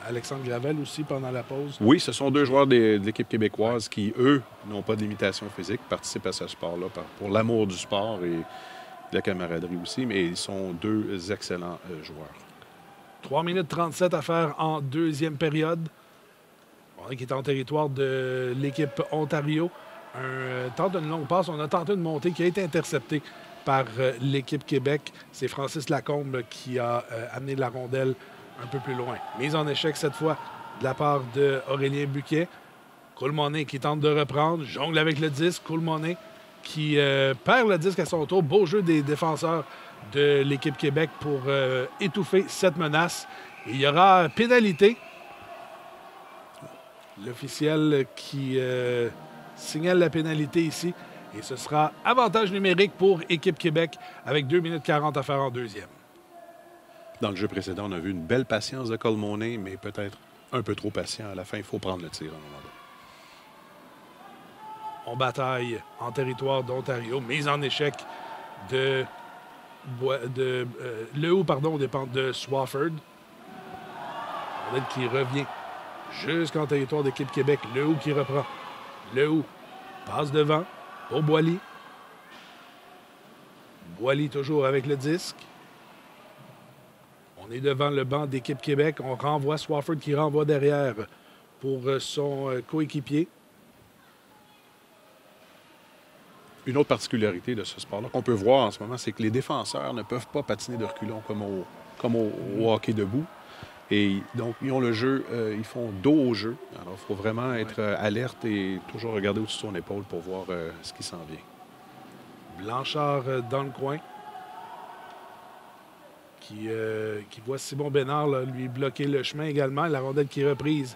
d'Alexandre Gravel aussi pendant la pause. Oui, ce sont 2 joueurs de l'équipe québécoise qui, eux, n'ont pas de limitation physique, participent à ce sport-là pour l'amour du sport et de la camaraderie aussi, mais ils sont 2 excellents joueurs. 3 minutes 37 à faire en deuxième période. On est qui est en territoire de l'équipe Ontario. Tente une longue passe. On a tenté une montée qui a été interceptée par l'équipe Québec. C'est Francis Lacombe qui a amené la rondelle un peu plus loin. Mise en échec cette fois de la part d'Aurélien Buquet. Coulmonnet qui tente de reprendre, jongle avec le disque. Coulmonnet qui perd le disque à son tour. Beau jeu des défenseurs de l'équipe Québec pour étouffer cette menace. Et il y aura pénalité. L'officiel qui signale la pénalité ici. Et ce sera avantage numérique pour Équipe Québec avec 2 minutes 40 à faire en deuxième. Dans le jeu précédent, on a vu une belle patience de Coulmonnet, mais peut-être un peu trop patient. À la fin, il faut prendre le tir à un moment donné. On bataille en territoire d'Ontario. Mise en échec de Lehoux, aux dépens de Swafford. Qui revient jusqu'en territoire d'équipe Québec. Lehoux qui reprend. Lehoux passe devant pour Boily. Boily toujours avec le disque. On est devant le banc d'équipe Québec. On renvoie Swafford qui renvoie derrière pour son coéquipier. Une autre particularité de ce sport-là qu'on peut voir en ce moment, c'est que les défenseurs ne peuvent pas patiner de reculons comme au hockey debout. Et donc, ils ont le jeu, ils font dos au jeu. Alors, il faut vraiment être alerte et toujours regarder au-dessus de son épaule pour voir ce qui s'en vient. Blanchard dans le coin. Qui voit Simon Bénard là, lui bloquer le chemin également. La rondelle qui est reprise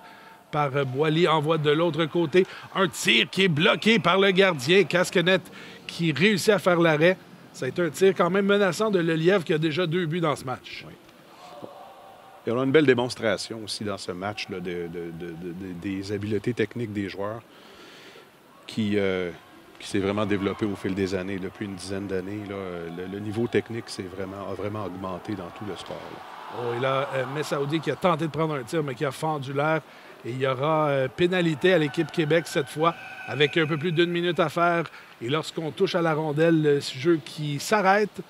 par Boily envoie de l'autre côté. Un tir qui est bloqué par le gardien. Casquenette qui réussit à faire l'arrêt. Ça a été un tir quand même menaçant de Lelièvre qui a déjà 2 buts dans ce match. Oui. Il y a une belle démonstration aussi dans ce match là, des habiletés techniques des joueurs qui s'est vraiment développé au fil des années. Depuis une dizaine d'années, le niveau technique a vraiment augmenté dans tout le sport. Là. Oh, et là, Messaoudi qui a tenté de prendre un tir, mais qui a fendu l'air. Et il y aura pénalité à l'équipe Québec cette fois, avec un peu plus d'1 minute à faire. Et lorsqu'on touche à la rondelle, le jeu qui s'arrête.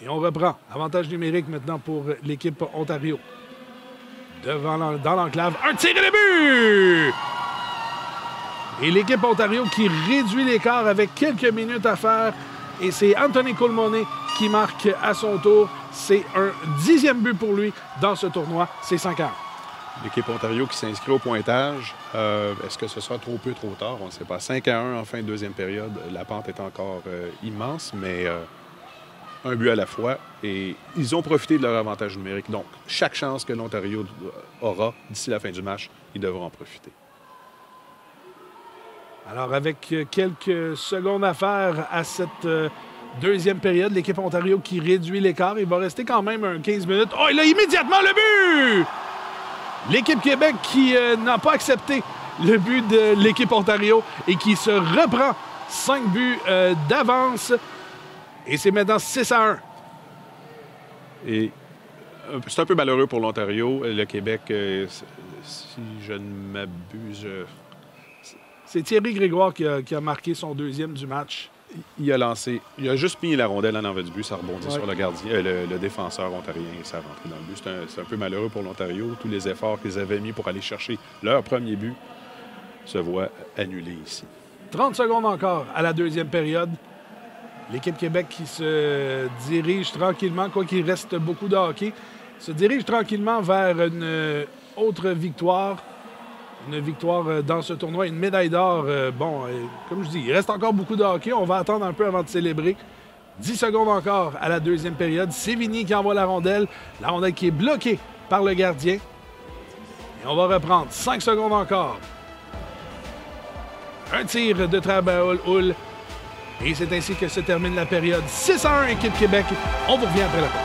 Et on reprend. Avantage numérique maintenant pour l'équipe Ontario. Dans l'enclave, un tir et le but! Et l'équipe Ontario qui réduit l'écart avec quelques minutes à faire. Et c'est Anthony Coulmonnet qui marque à son tour. C'est un 10e but pour lui dans ce tournoi. C'est 5-1. L'équipe Ontario qui s'inscrit au pointage. Est-ce que ce sera trop peu, trop tard? On ne sait pas. 5-1 en fin de deuxième période. La pente est encore immense, mais un but à la fois. Et ils ont profité de leur avantage numérique. Donc, chaque chance que l'Ontario aura d'ici la fin du match, ils devront en profiter. Alors, avec quelques secondes à faire à cette deuxième période, l'équipe Ontario qui réduit l'écart. Il va rester quand même un 15 minutes. Oh, il a immédiatement le but! L'équipe Québec qui n'a pas accepté le but de l'équipe Ontario et qui se reprend 5 buts d'avance. Et c'est maintenant 6-1. Et c'est un peu malheureux pour l'Ontario. Le Québec, si je ne m'abuse... C'est Thierry Grégoire qui a marqué son 2e du match. Il a juste mis la rondelle en envers du but, ça rebondit sur le gardien, le défenseur ontarien et ça rentré dans le but. C'est un peu malheureux pour l'Ontario. Tous les efforts qu'ils avaient mis pour aller chercher leur premier but se voient annulés ici. 30 secondes encore à la deuxième période. L'équipe Québec qui se dirige tranquillement, quoi qu'il reste beaucoup de hockey, se dirige tranquillement vers une autre victoire. Une victoire dans ce tournoi, une médaille d'or. Comme je dis, il reste encore beaucoup de hockey. On va attendre un peu avant de célébrer. 10 secondes encore à la deuxième période. Sévigny qui envoie la rondelle. La rondelle qui est bloquée par le gardien. Et on va reprendre. 5 secondes encore. Un tir de Trabaol-Hull. Et c'est ainsi que se termine la période. 6-1, équipe Québec. On vous revient après la pause.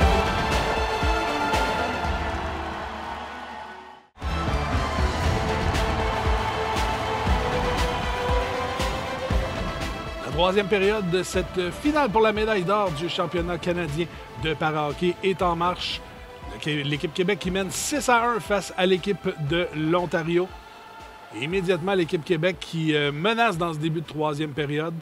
Troisième période de cette finale pour la médaille d'or du championnat canadien de para-hockey est en marche. L'équipe Québec qui mène 6-1 face à l'équipe de l'Ontario. Et immédiatement, l'équipe Québec qui menace dans ce début de troisième période.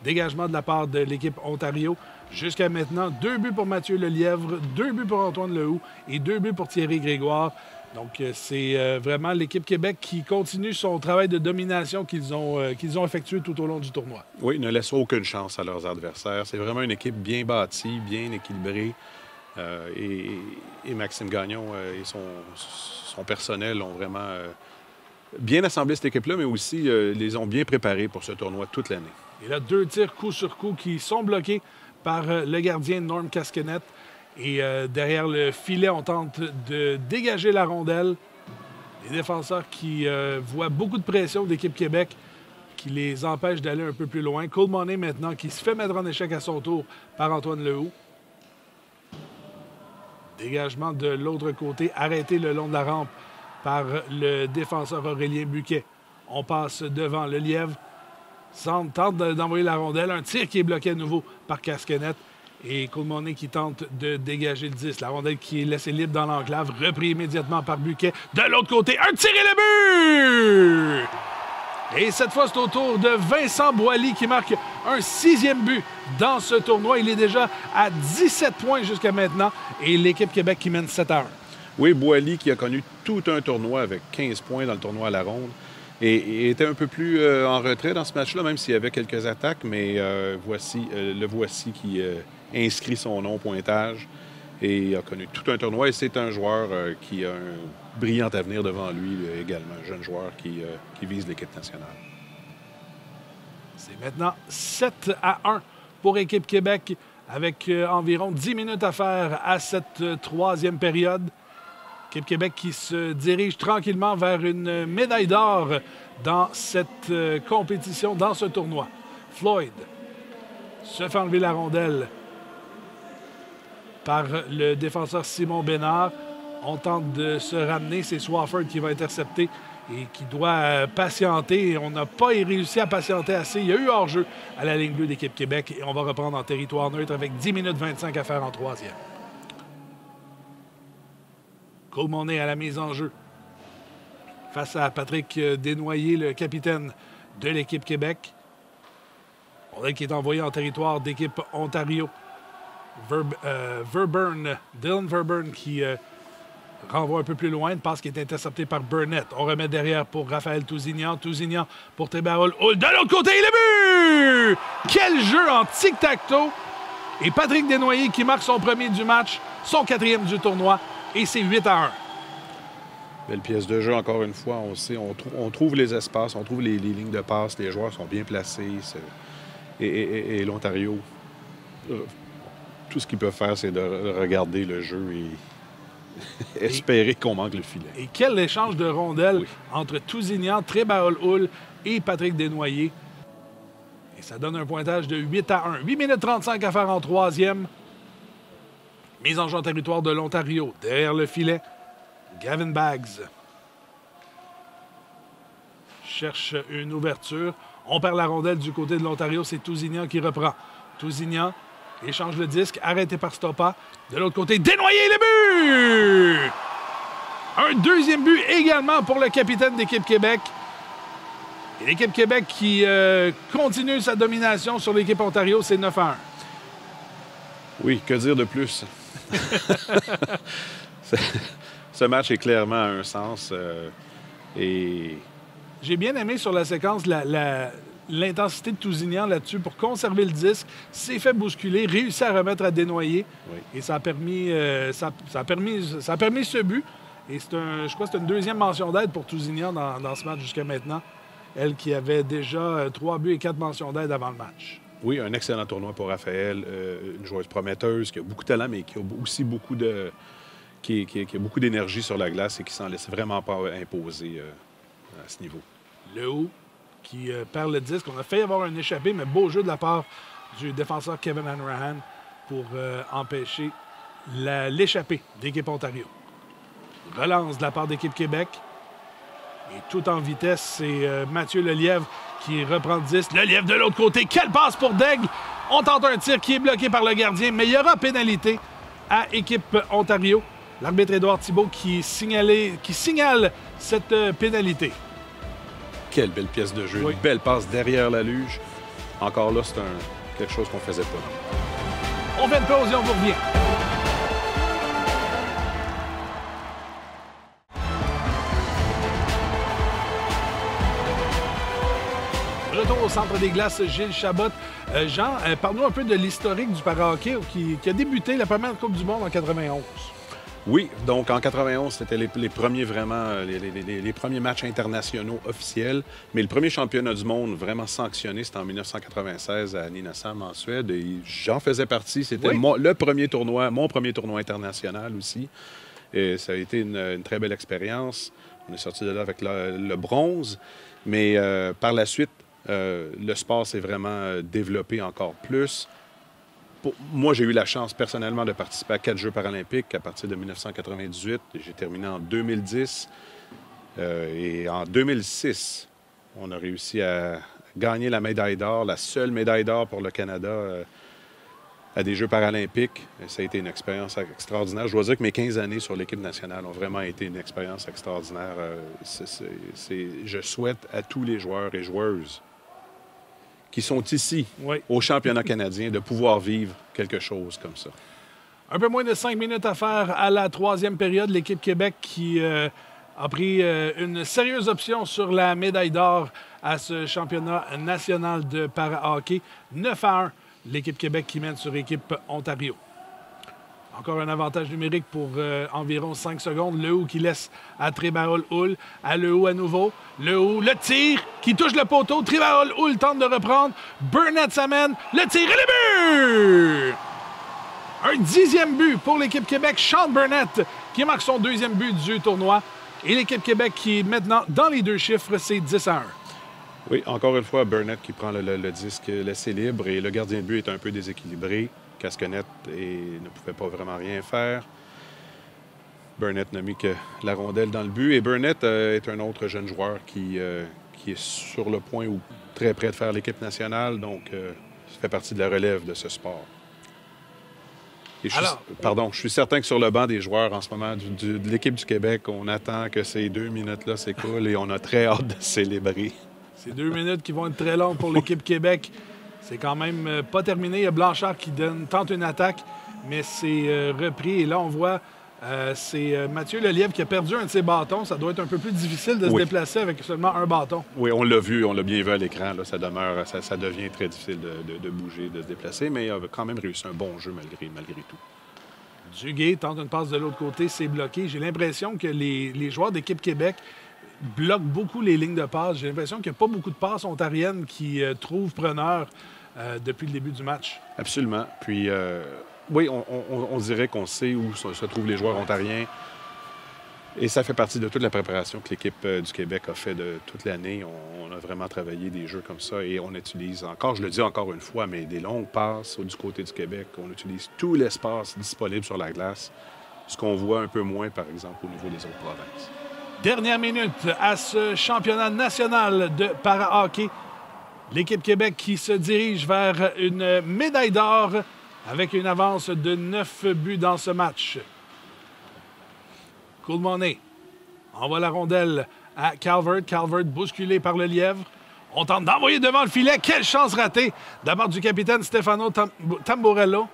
Dégagement de la part de l'équipe Ontario. Jusqu'à maintenant, 2 buts pour Mathieu Lelièvre, 2 buts pour Antoine Lehoux et 2 buts pour Thierry Grégoire. Donc, c'est vraiment l'équipe Québec qui continue son travail de domination qu'ils ont effectué tout au long du tournoi. Oui, ils ne laissent aucune chance à leurs adversaires. C'est vraiment une équipe bien bâtie, bien équilibrée. Et Maxime Gagnon et son personnel ont vraiment bien assemblé cette équipe-là, mais aussi les ont bien préparés pour ce tournoi toute l'année. Et là, 2 tirs coup sur coup qui sont bloqués par le gardien Norm Casquenette. Et derrière le filet, on tente de dégager la rondelle. Les défenseurs qui voient beaucoup de pression d'équipe Québec qui les empêche d'aller un peu plus loin. Cole Monet maintenant qui se fait mettre en échec à son tour par Antoine Lehoux. Dégagement de l'autre côté, arrêté le long de la rampe par le défenseur Aurélien Buquet. On passe devant le Lièvre. Tente d'envoyer la rondelle. Un tir qui est bloqué à nouveau par Casquenette. Et Cole Monet qui tente de dégager le 10. La rondelle qui est laissée libre dans l'enclave, repris immédiatement par Buquet. De l'autre côté, un tir et le but! Et cette fois, c'est au tour de Vincent Boily qui marque un 6e but dans ce tournoi. Il est déjà à 17 points jusqu'à maintenant. Et l'équipe Québec qui mène 7-1. Oui, Boily qui a connu tout un tournoi avec 15 points dans le tournoi à la ronde. Et était un peu plus en retrait dans ce match-là, même s'il y avait quelques attaques. Mais le voici qui inscrit son nom au pointage et a connu tout un tournoi. Et c'est un joueur qui a un brillant avenir devant lui également, un jeune joueur qui vise l'équipe nationale. C'est maintenant 7-1 pour Équipe Québec avec environ 10 minutes à faire à cette troisième période. Équipe Québec qui se dirige tranquillement vers une médaille d'or dans cette compétition, dans ce tournoi. Floyd se fait enlever la rondelle par le défenseur Simon Bénard. On tente de se ramener. C'est Swafford qui va intercepter et qui doit patienter. On n'a pas réussi à patienter assez. Il y a eu hors-jeu à la ligne bleue d'Équipe Québec et on va reprendre en territoire neutre avec 10 minutes 25 à faire en troisième. Cole Monet à la mise en jeu face à Patrick Desnoyers, le capitaine de l'Équipe Québec. Rondelle qui est envoyé en territoire d'équipe Ontario. Dylan Verburn qui renvoie un peu plus loin. Une passe qui est interceptée par Burnett. On remet derrière pour Raphaël Tousignan. Tousignan pour Trabaol-Hull. De l'autre côté, le but! Quel jeu en tic-tac-toe! Et Patrick Desnoyers qui marque son premier du match, son 4e du tournoi. Et c'est 8-1. Belle pièce de jeu, encore une fois. On trouve les espaces, on trouve les lignes de passe. Les joueurs sont bien placés. Et l'Ontario, tout ce qu'ils peuvent faire, c'est de regarder le jeu et espérer qu'on manque le filet. Et quel échange de rondelles entre Tousignan, Trabaol-Hull et Patrick Desnoyers. Et ça donne un pointage de 8-1. 8 minutes 35 à faire en troisième. Mise en jeu en territoire de l'Ontario. Derrière le filet, Gavin Baggs cherche une ouverture. On perd la rondelle du côté de l'Ontario. C'est Tousignan qui reprend. Tousignan échange le disque, arrêté par Stoppa. De l'autre côté, Desnoyers, le but! Un deuxième but également pour le capitaine d'Équipe Québec. Et l'Équipe Québec qui continue sa domination sur l'Équipe Ontario, c'est 9-1. Oui, que dire de plus? Ce match est clairement à un sens. Et j'ai bien aimé sur la séquence l'intensité de Tousignan là-dessus pour conserver le disque. S'est fait bousculer, réussi à remettre à Desnoyers. Oui. Et ça a permis ce but. Et je crois que c'est une deuxième mention d'aide pour Tousignan dans ce match jusqu'à maintenant. Elle qui avait déjà 3 buts et 4 mentions d'aide avant le match. Oui, un excellent tournoi pour Raphaël. Une joueuse prometteuse qui a beaucoup de talent, mais qui a aussi beaucoup de qui a beaucoup d'énergie sur la glace et qui s'en laisse vraiment pas imposer à ce niveau. Lehoux qui perd le disque. On a failli avoir un échappé, mais beau jeu de la part du défenseur Kevin Hanrahan pour empêcher l'échappée d'équipe Ontario. Relance de la part d'équipe Québec. Et tout en vitesse, c'est Mathieu Lelièvre qui reprend le disque. Lelièvre de l'autre côté. Quelle passe pour Daigle! On tente un tir qui est bloqué par le gardien, mais il y aura pénalité à équipe Ontario. L'arbitre Édouard Thibault qui signale cette pénalité. Quelle belle pièce de jeu. Oui. Une belle passe derrière la luge. Encore là, c'est quelque chose qu'on ne faisait pas. On fait une pause et on vous revient. Retour au centre des glaces, Gilles Chabot. Jean, parle-nous un peu de l'historique du para-hockey qui a débuté la première Coupe du monde en 91. Oui, donc en 91, c'était les premiers vraiment, les premiers matchs internationaux officiels. Mais le premier championnat du monde vraiment sanctionné, c'était en 1996 à Nynäshamn, en Suède. Et j'en faisais partie. C'était Oui. mon premier tournoi international aussi. Et ça a été une très belle expérience. On est sorti de là avec le bronze. Mais par la suite, le sport s'est vraiment développé encore plus. Moi, j'ai eu la chance personnellement de participer à 4 Jeux paralympiques à partir de 1998. J'ai terminé en 2010. Et en 2006, on a réussi à gagner la médaille d'or, la seule médaille d'or pour le Canada à des Jeux paralympiques. Et ça a été une expérience extraordinaire. Je dois dire que mes 15 années sur l'équipe nationale ont vraiment été une expérience extraordinaire. Je souhaite à tous les joueurs et joueuses qui sont ici, Oui. au championnat canadien, de pouvoir vivre quelque chose comme ça. Un peu moins de 5 minutes à faire à la troisième période. L'équipe Québec qui a pris une sérieuse option sur la médaille d'or à ce championnat national de para-hockey. 9-1, l'équipe Québec qui mène sur l'équipe Ontario. Encore un avantage numérique pour environ 5 secondes. Lehoux qui laisse à Trébarol-Hull. À Lehoux à nouveau. Lehoux, le tir qui touche le poteau. Trébarol-Hull tente de reprendre. Burnett s'amène. Le tir et le but! Un 10e but pour l'équipe Québec. Sean Burnett qui marque son 2e but du tournoi. Et l'équipe Québec qui est maintenant dans les 2 chiffres, c'est 10-1. Oui, encore une fois, Burnett qui prend le disque laissé libre et le gardien de but est un peu déséquilibré. Casquenette ne pouvait pas vraiment rien faire. Burnett n'a mis que la rondelle dans le but. Et Burnett est un autre jeune joueur qui est sur le point ou très près de faire l'équipe nationale. Donc, ça fait partie de la relève de ce sport. Et je suis certain que sur le banc des joueurs en ce moment de l'équipe du Québec, on attend que ces 2 minutes-là s'écoulent et on a très hâte de célébrer. Ces 2 minutes qui vont être très longues pour l'équipe Québec. C'est quand même pas terminé. Il y a Blanchard qui tente une attaque, mais c'est repris. Et là, on voit, c'est Mathieu Lelièvre qui a perdu un de ses bâtons. Ça doit être un peu plus difficile de se déplacer avec seulement un bâton. Oui, on l'a vu, on l'a bien vu à l'écran. Là, ça devient très difficile de bouger, de se déplacer, mais il a quand même réussi un bon jeu malgré tout. Duguay tente une passe de l'autre côté, c'est bloqué. J'ai l'impression que les joueurs d'équipe Québec bloquent beaucoup les lignes de passe. J'ai l'impression qu'il n'y a pas beaucoup de passes ontariennes qui trouvent preneur depuis le début du match. Absolument. Puis, oui, on dirait qu'on sait où se trouvent les joueurs ontariens. Et ça fait partie de toute la préparation que l'équipe du Québec a fait de toute l'année. On a vraiment travaillé des jeux comme ça et on utilise encore, je le dis encore une fois, mais des longues passes du côté du Québec. On utilise tout l'espace disponible sur la glace, ce qu'on voit un peu moins, par exemple, au niveau des autres provinces. Dernière minute à ce championnat national de para-hockey. L'équipe Québec qui se dirige vers une médaille d'or avec une avance de 9 buts dans ce match. Cool Money envoie la rondelle à Calvert. Calvert bousculé par le lièvre. On tente d'envoyer devant le filet. Quelle chance ratée d'abord du capitaine Stefano Tamburello.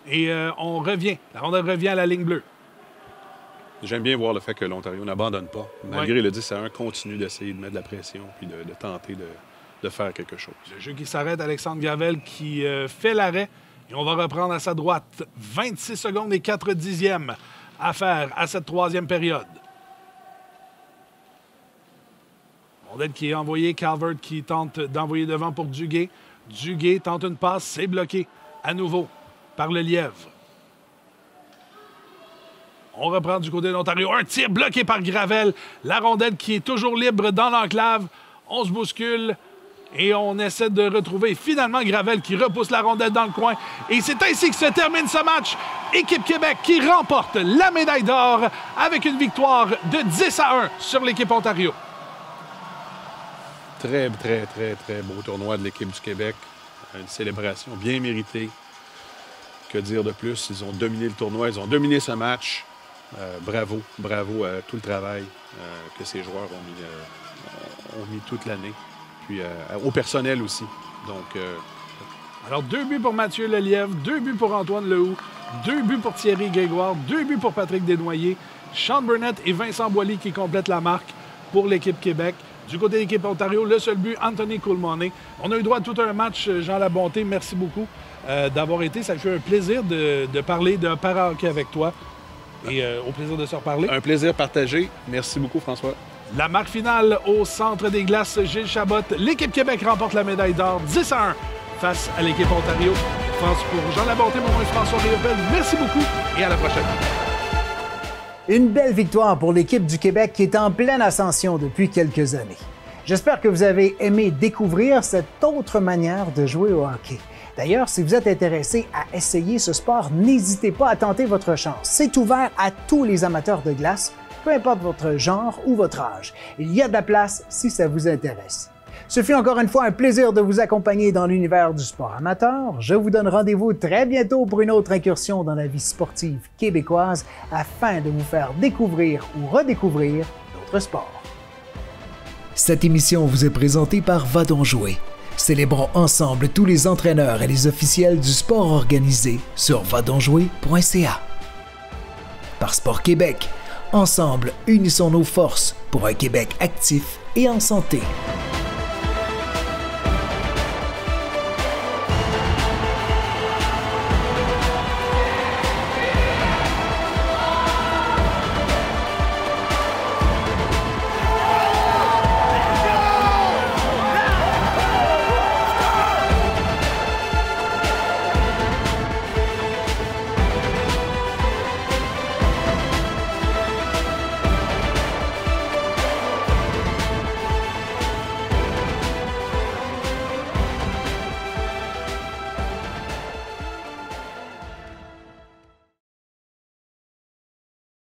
Et on revient. La rondelle revient à la ligne bleue. J'aime bien voir le fait que l'Ontario n'abandonne pas. Malgré le 10-1, continue d'essayer de mettre de la pression puis de tenter de faire quelque chose. Le jeu qui s'arrête, Alexandre Gravel qui fait l'arrêt. Et on va reprendre à sa droite. 26 secondes et 4 dixièmes à faire à cette troisième période. Rondelle qui est envoyé. Calvert qui tente d'envoyer devant pour Duguay. Duguay tente une passe. C'est bloqué à nouveau par le lièvre. On reprend du côté de l'Ontario. Un tir bloqué par Gravel. La rondelle qui est toujours libre dans l'enclave. On se bouscule et on essaie de retrouver finalement Gravel qui repousse la rondelle dans le coin. Et c'est ainsi que se termine ce match. Équipe Québec qui remporte la médaille d'or avec une victoire de 10-1 sur l'équipe Ontario. Très, très, très, très beau tournoi de l'équipe du Québec. Une célébration bien méritée. Que dire de plus? Ils ont dominé le tournoi, ils ont dominé ce match. Bravo à tout le travail que ces joueurs ont mis toute l'année. Puis au personnel aussi. Donc, alors, 2 buts pour Mathieu Lelièvre, 2 buts pour Antoine Lehoux, 2 buts pour Thierry Grégoire, 2 buts pour Patrick Desnoyers, Sean Burnett et Vincent Boily qui complètent la marque pour l'équipe Québec. Du côté de l'équipe Ontario, le seul but, Anthony Coulmoney. On a eu droit à tout un match, Jean Labonté. Merci beaucoup d'avoir été. Ça fait un plaisir de parler de para-hockey avec toi. Et au plaisir de se reparler. Un plaisir partagé. Merci beaucoup, François. La marque finale au Centre des Glaces, Gilles Chabot. L'équipe Québec remporte la médaille d'or 10-1 face à l'équipe Ontario. Pour Jean Labonté, mon nom est François Riopel. Merci beaucoup et à la prochaine. Une belle victoire pour l'équipe du Québec qui est en pleine ascension depuis quelques années. J'espère que vous avez aimé découvrir cette autre manière de jouer au hockey. D'ailleurs, si vous êtes intéressé à essayer ce sport, n'hésitez pas à tenter votre chance. C'est ouvert à tous les amateurs de glace, peu importe votre genre ou votre âge. Il y a de la place si ça vous intéresse. Ce fut encore une fois un plaisir de vous accompagner dans l'univers du sport amateur. Je vous donne rendez-vous très bientôt pour une autre incursion dans la vie sportive québécoise afin de vous faire découvrir ou redécouvrir d'autres sports. Cette émission vous est présentée par Va donc jouer. Célébrons ensemble tous les entraîneurs et les officiels du sport organisé sur vadonjouer.ca. Par Sport Québec, ensemble, unissons nos forces pour un Québec actif et en santé.